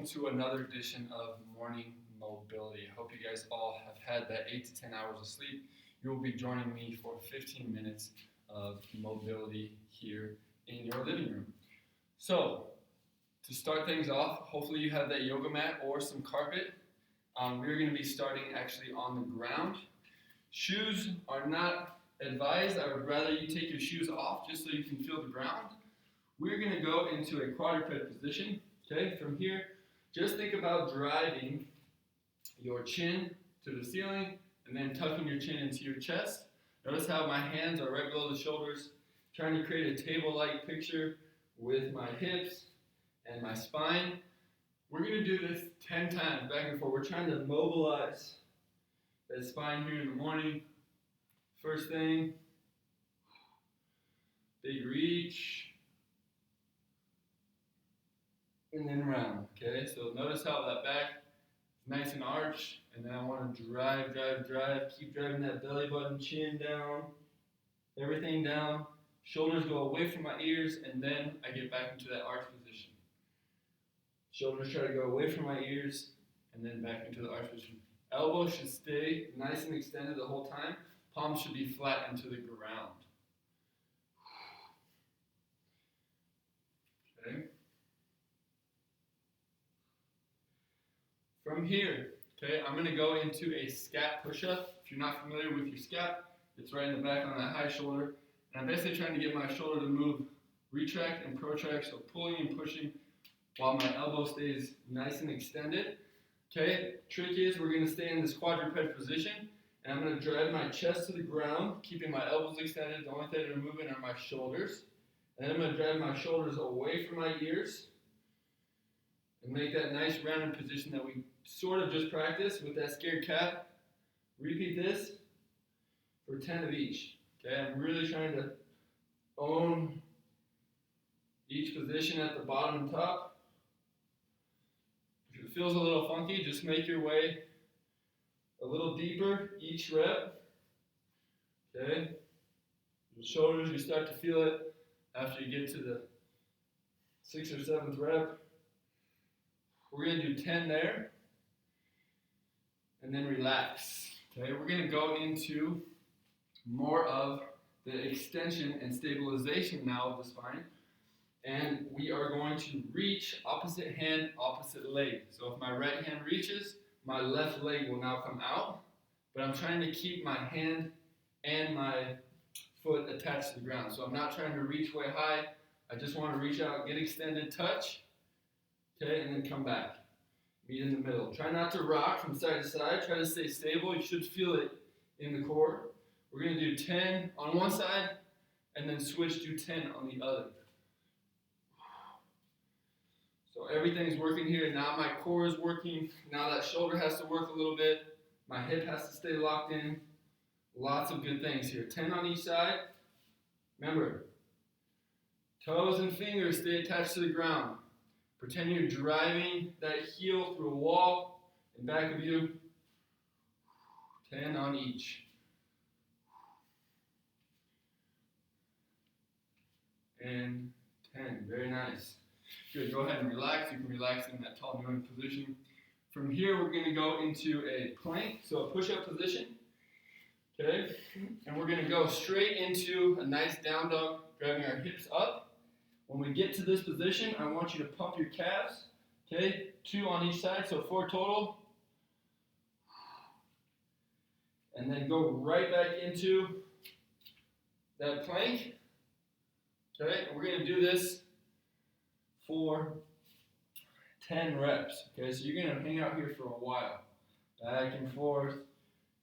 welcome to another edition of Morning Mobility. I hope you guys all have had that 8 to 10 hours of sleep. You will be joining me for 15 minutes of mobility here in your living room. So, to start things off, hopefully you have that yoga mat or some carpet. We're going to be starting actually on the ground. Shoes are not advised. I would rather you take your shoes off just so you can feel the ground. We're going to go into a quadruped position. Okay, from here, just think about driving your chin to the ceiling and then tucking your chin into your chest. Notice how my hands are right below the shoulders, trying to create a table-like picture with my hips and my spine. We're going to do this 10 times back and forth. We're trying to mobilize that spine here in the morning. First thing, big reach. And then round, okay? So notice how that back is nice and arched, and then I want to drive, keep driving that belly button, chin down, everything down, shoulders go away from my ears, and then I get back into that arch position. Shoulders try to go away from my ears, and then back into the arch position. Elbows should stay nice and extended the whole time. Palms should be flat into the ground. Okay? From here, okay, I'm going to go into a scat push-up. If you're not familiar with your scat, it's right in the back on that high shoulder. And I'm basically trying to get my shoulder to move, retract and protract, so pulling and pushing while my elbow stays nice and extended. Okay, trick is we're going to stay in this quadruped position, and I'm going to drive my chest to the ground, keeping my elbows extended. The only thing that are moving are my shoulders. And then I'm going to drive my shoulders away from my ears and make that nice rounded position that we sort of just practiced with that scared cat. Repeat this for 10 of each. Okay, I'm really trying to own each position at the bottom and top. If it feels a little funky, just make your way a little deeper each rep. Okay, the shoulders, you start to feel it after you get to the 6th or 7th rep. We're going to do 10 there, and then relax. Okay, we're going to go into more of the extension and stabilization now of the spine, and we are going to reach opposite hand, opposite leg. So if my right hand reaches, my left leg will now come out, but I'm trying to keep my hand and my foot attached to the ground. So I'm not trying to reach way high. I just want to reach out, get extended, touch. Okay, and then come back. Meet in the middle. Try not to rock from side to side. Try to stay stable. You should feel it in the core. We're going to do 10 on one side, and then switch to 10 on the other. So everything's working here. Now my core is working. Now that shoulder has to work a little bit. My hip has to stay locked in. Lots of good things here. 10 on each side. Remember, toes and fingers stay attached to the ground. Pretend you're driving that heel through a wall in back of you. 10 on each. And 10. Very nice. Good. Go ahead and relax. You can relax in that tall kneeling position. From here, we're going to go into a plank, so a push-up position. Okay? And we're going to go straight into a nice down dog, driving our hips up. When we get to this position, I want you to pump your calves, okay? 2 on each side, so 4 total. And then go right back into that plank, okay? And we're going to do this for 10 reps, okay? So you're going to hang out here for a while, back and forth,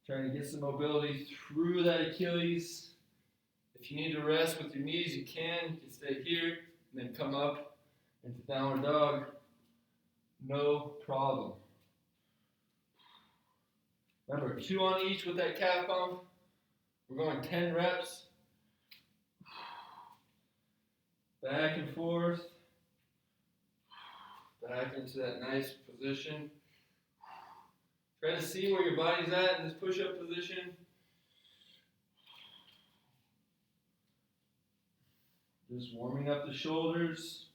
trying to get some mobility through that Achilles. If you need to rest with your knees, you can stay here. And then come up into downward dog, no problem. Remember, 2 on each with that calf pump. We're going 10 reps. Back and forth. Back into that nice position. Try to see where your body's at in this push-up position. Just warming up the shoulders,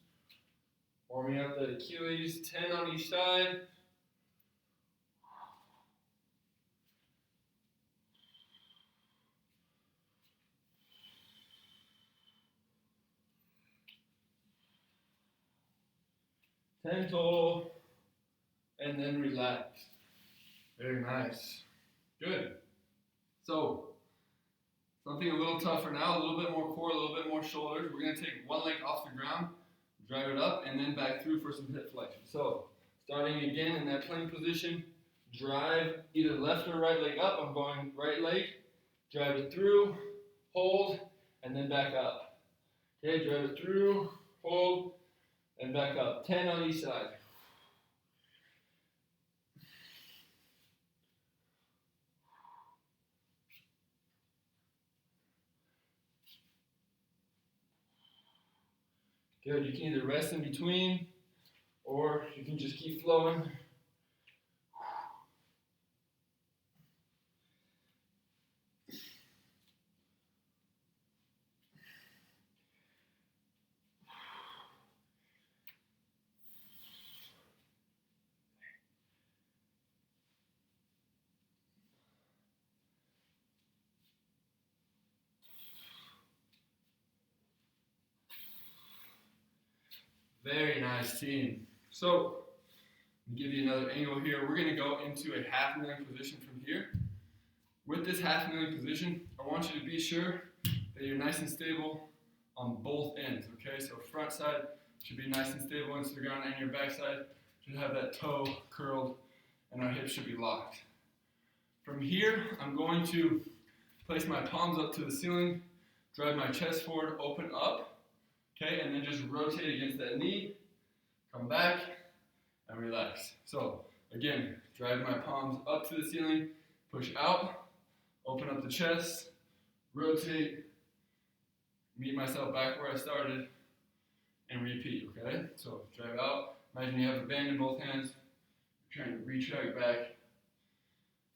Warming up the Achilles, 10 on each side. Ten total, and then relax. Very nice. Good. So, something a little tougher now, a little bit more core, a little bit more shoulders. We're going to take one leg off the ground, drive it up, and then back through for some hip flexion. So, starting again in that plank position, drive either left or right leg up. I'm going right leg, drive it through, hold, and then back up. Okay, drive it through, hold, and back up. 10 on each side. Good, you can either rest in between, or you can just keep flowing. Very nice, team. So, I'll give you another angle here. We're going to go into a half kneeling position from here. With this half kneeling position, I want you to be sure that you're nice and stable on both ends, okay? So front side should be nice and stable into the ground, and your back side should have that toe curled, and our hips should be locked. From here, I'm going to place my palms up to the ceiling, drive my chest forward, open up, okay, and then just rotate against that knee, come back, and relax. So, again, drive my palms up to the ceiling, push out, open up the chest, rotate, meet myself back where I started, and repeat, okay? So, drive out. Imagine you have a band in both hands, trying to retract back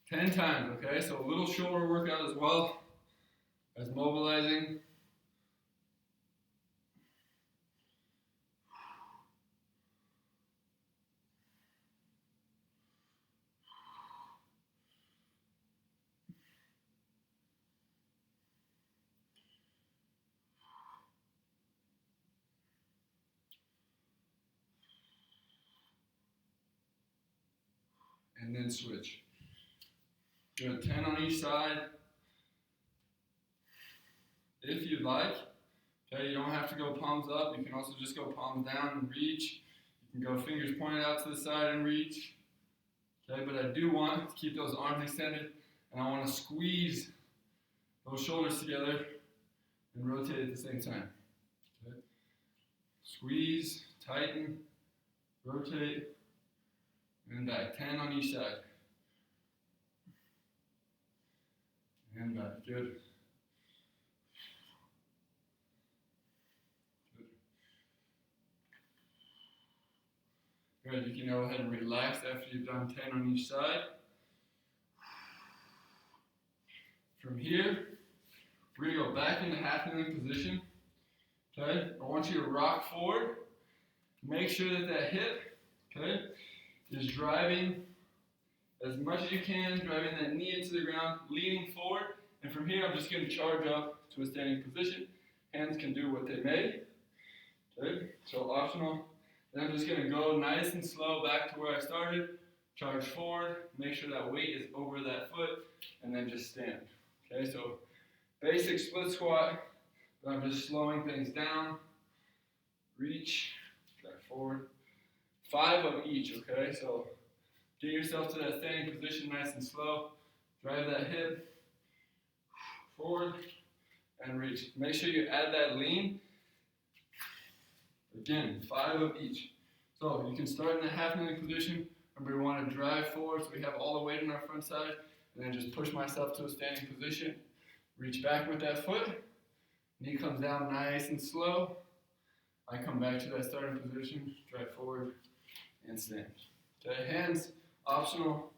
10 times, okay? So, a little shoulder workout as well as mobilizing. And then switch. Good, 10 on each side. If you'd like, okay, you don't have to go palms up. You can also just go palms down and reach. You can go fingers pointed out to the side and reach. Okay, but I do want to keep those arms extended, and I want to squeeze those shoulders together and rotate at the same time. Okay? Squeeze, tighten, rotate, and back. 10 on each side. And back. Good. Good. You can go ahead and relax after you've done 10 on each side. From here, we're going to go back into half kneeling position. Okay? I want you to rock forward. Make sure that that hip, okay, is driving as much as you can, driving that knee into the ground, leaning forward. And from here, I'm just going to charge up to a standing position. Hands can do what they may. Okay? So optional. Then I'm just going to go nice and slow back to where I started. Charge forward. Make sure that weight is over that foot. And then just stand. Okay, so basic split squat. But I'm just slowing things down. Reach. Drive forward. 5 of each, okay? So get yourself to that standing position nice and slow. Drive that hip forward and reach. Make sure you add that lean. Again, 5 of each. So you can start in the half kneeling position. Remember, we want to drive forward so we have all the weight on our front side. And then just push myself to a standing position. Reach back with that foot. Knee comes down nice and slow. I come back to that starting position, drive forward, and stand. Okay, hands optional.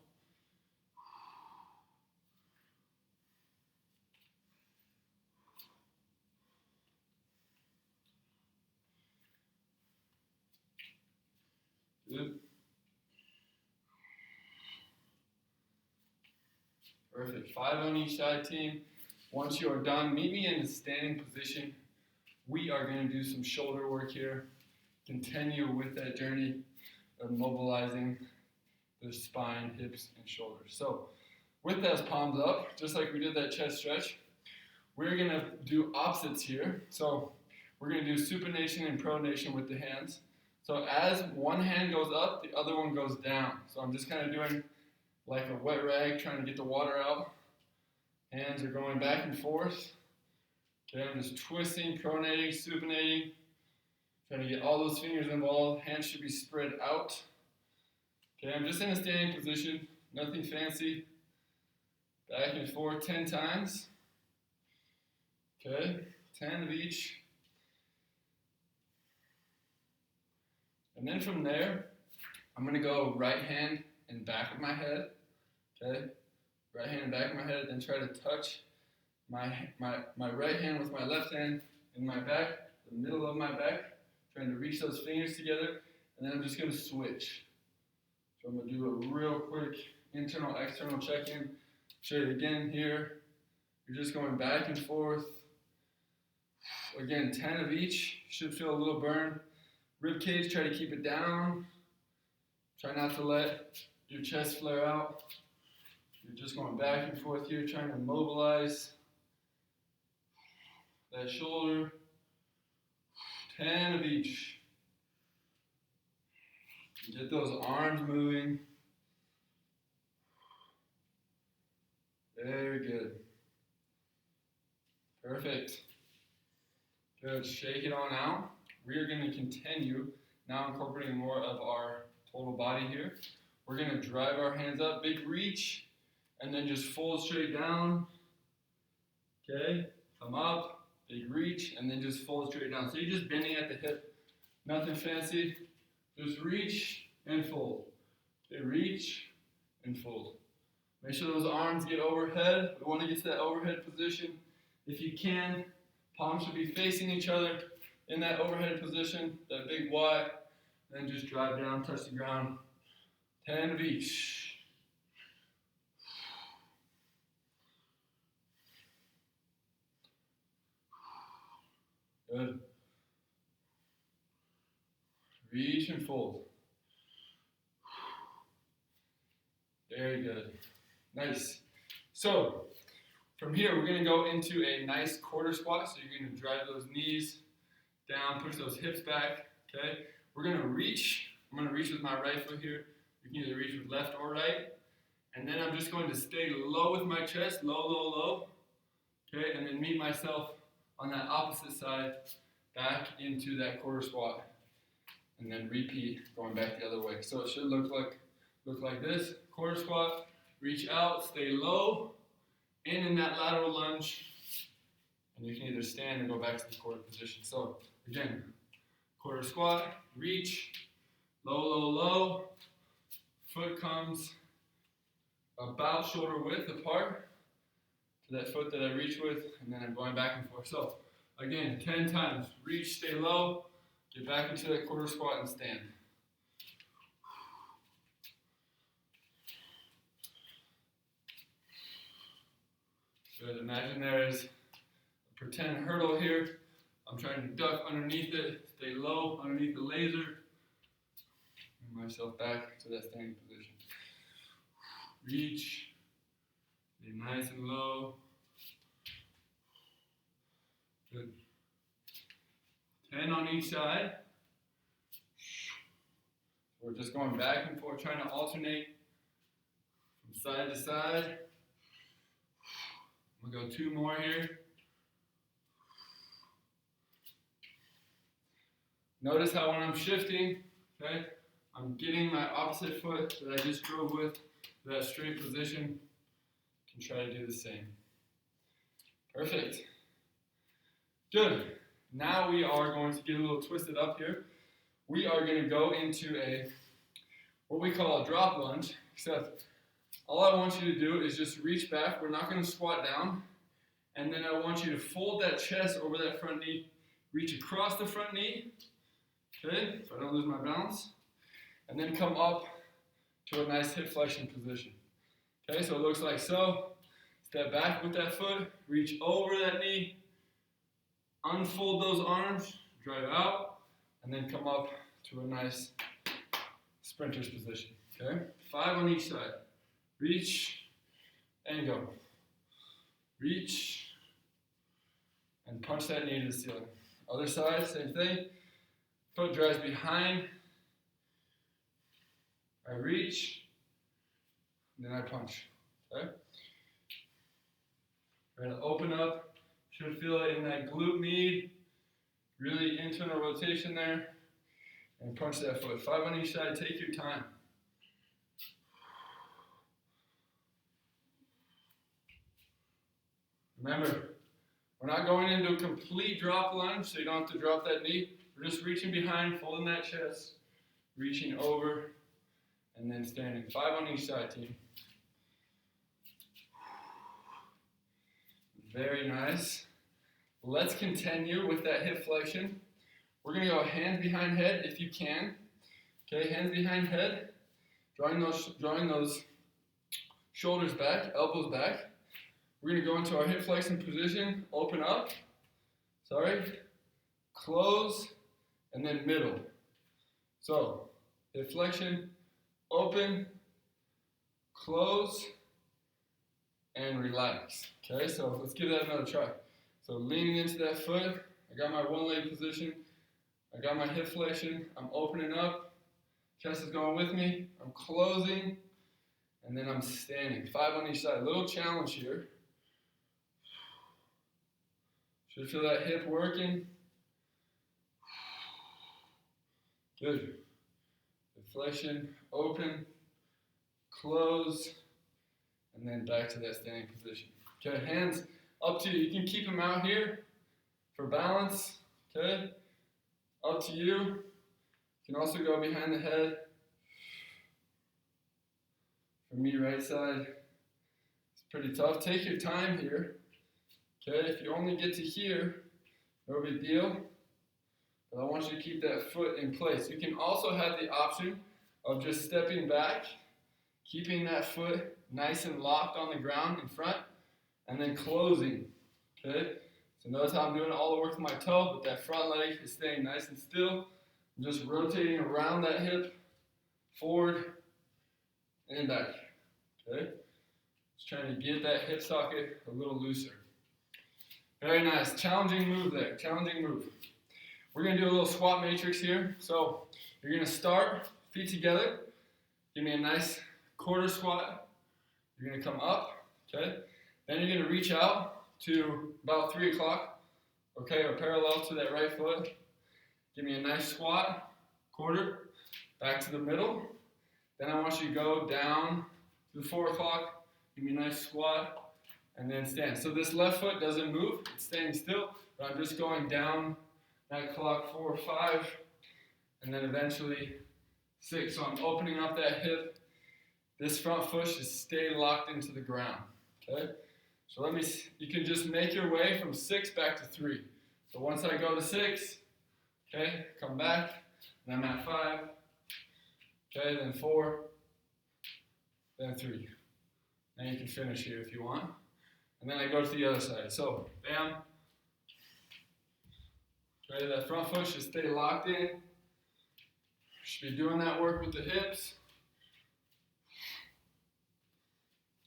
Perfect. 5 on each side, team. Once you are done, meet me in the standing position. We are going to do some shoulder work here. Continue with that journey of mobilizing the spine, hips, and shoulders. So with those palms up, just like we did that chest stretch, we're going to do opposites here. So we're going to do supination and pronation with the hands. So as one hand goes up, the other one goes down. So I'm just kind of doing like a wet rag, trying to get the water out. Hands are going back and forth. Okay, I'm just twisting, pronating, supinating. Trying to get all those fingers involved. Hands should be spread out. Okay, I'm just in a standing position. Nothing fancy. Back and forth 10 times. Okay, 10 of each. And then from there, I'm going to go right hand and back of my head. Okay, right hand and back of my head, then try to touch my right hand with my left hand in my back, the middle of my back, trying to reach those fingers together, and then I'm just going to switch. So I'm going to do a real quick internal, external check-in. Show you again here. You're just going back and forth. Again, 10 of each. Should feel a little burn. Rib cage, try to keep it down. Try not to let your chest flare out. You're just going back and forth here, trying to mobilize that shoulder. 10 of each. Get those arms moving. Very good. Perfect. Good. Shake it on out. We are going to continue now incorporating more of our total body here. We're going to drive our hands up, big reach, and then just fold straight down. Okay, come up, big reach, and then just fold straight down. So you're just bending at the hip, nothing fancy. Just reach and fold. Okay, reach and fold. Make sure those arms get overhead. We want to get to that overhead position. If you can, palms should be facing each other in that overhead position, that big Y. Then just drive down, touch the ground. 10 of each. Good. Reach and fold. Very good. Nice. So, from here, we're going to go into a nice quarter squat. So you're going to drive those knees down, push those hips back. Okay. We're going to reach. I'm going to reach with my right foot here. You can either reach with left or right. And then I'm just going to stay low with my chest, low, low, low. Okay, and then meet myself on that opposite side back into that quarter squat. And then repeat, going back the other way. So it should look like this. Quarter squat, reach out, stay low, in that lateral lunge. And you can either stand or go back to the quarter position. So again, quarter squat, reach, low, low, low. Foot comes about shoulder width apart to that foot that I reach with, and then I'm going back and forth. So again, 10 times. Reach, stay low, get back into that quarter squat and stand. Good. Imagine there is a pretend hurdle here. I'm trying to duck underneath it, stay low underneath the laser. Bring myself back to that standing position. Reach, stay nice and low. Good. 10 on each side. We're just going back and forth, trying to alternate from side to side. I'm going to go 2 more here. Notice how when I'm shifting, okay, I'm getting my opposite foot that I just drove with to that straight position. You can try to do the same. Perfect. Good. Now we are going to get a little twisted up here. We are going to go into what we call a drop lunge, except all I want you to do is just reach back. We're not going to squat down. And then I want you to fold that chest over that front knee, reach across the front knee, okay, so I don't lose my balance, and then come up to a nice hip flexion position. Okay, so it looks like so. Step back with that foot, reach over that knee, unfold those arms, drive out, and then come up to a nice sprinter's position. Okay? 5 on each side. Reach and go. Reach and punch that knee to the ceiling. Other side, same thing. Foot drives behind. I reach, and then I punch. Okay? We're going to open up. Should feel it in that glute med. Really internal rotation there. And punch that foot. 5 on each side. Take your time. Remember, we're not going into a complete drop lunge, so you don't have to drop that knee. We're just reaching behind, folding that chest, reaching over, and then standing. 5 on each side, team. Very nice. Let's continue with that hip flexion. We're going to go hands behind head if you can. Okay, hands behind head. Drawing those shoulders back, elbows back. We're going to go into our hip flexion position. Open up. Close, and then middle. So, hip flexion, open, close, and relax. Okay, so let's give that another try. So leaning into that foot, I got my one leg position, I got my hip flexion, I'm opening up, chest is going with me, I'm closing, and then I'm standing. 5 on each side. Little challenge here. Should feel that hip working. Good. Hip flexion, open, close, and then back to that standing position. Okay, hands up to you. You can keep them out here for balance. Okay, up to you. You can also go behind the head. For me, right side, it's pretty tough. Take your time here. Okay, if you only get to here, no big deal. But I want you to keep that foot in place. You can also have the option of just stepping back, keeping that foot nice and locked on the ground in front, and then closing. Okay? So notice how I'm doing all the work with my toe, but that front leg is staying nice and still. I'm just rotating around that hip, forward and back. Okay? Just trying to get that hip socket a little looser. Very nice. Challenging move there. Challenging move. We're going to do a little squat matrix here. So you're going to start, feet together. Give me a nice quarter squat. You're going to come up. Okay? Then you're going to reach out to about 3 o'clock. Okay? Or parallel to that right foot. Give me a nice squat. Quarter. Back to the middle. Then I want you to go down to the 4 o'clock. Give me a nice squat. And then stand. So this left foot doesn't move. It's staying still. But I'm just going down that clock 4 or 5. And then eventually 6. So I'm opening up that hip. This front foot should stay locked into the ground. Okay? So you can just make your way from 6 back to 3. So once I go to 6, okay, come back. And I'm at 5. Okay, then 4. Then 3. Now you can finish here if you want. And then I go to the other side. So, bam. Okay, that front foot should stay locked in. Should be doing that work with the hips.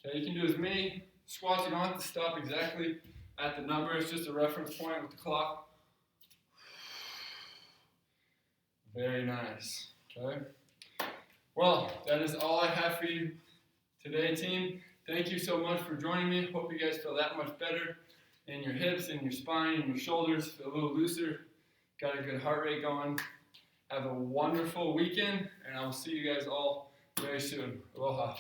Okay, you can do as many squats. You don't have to stop exactly at the number. It's just a reference point with the clock. Very nice. Okay. Well, that is all I have for you today, team. Thank you so much for joining me. Hope you guys feel that much better in your hips, in your spine, in your shoulders. Feel a little looser. Got a good heart rate going. Have a wonderful weekend, and I will see you guys all very soon. Aloha.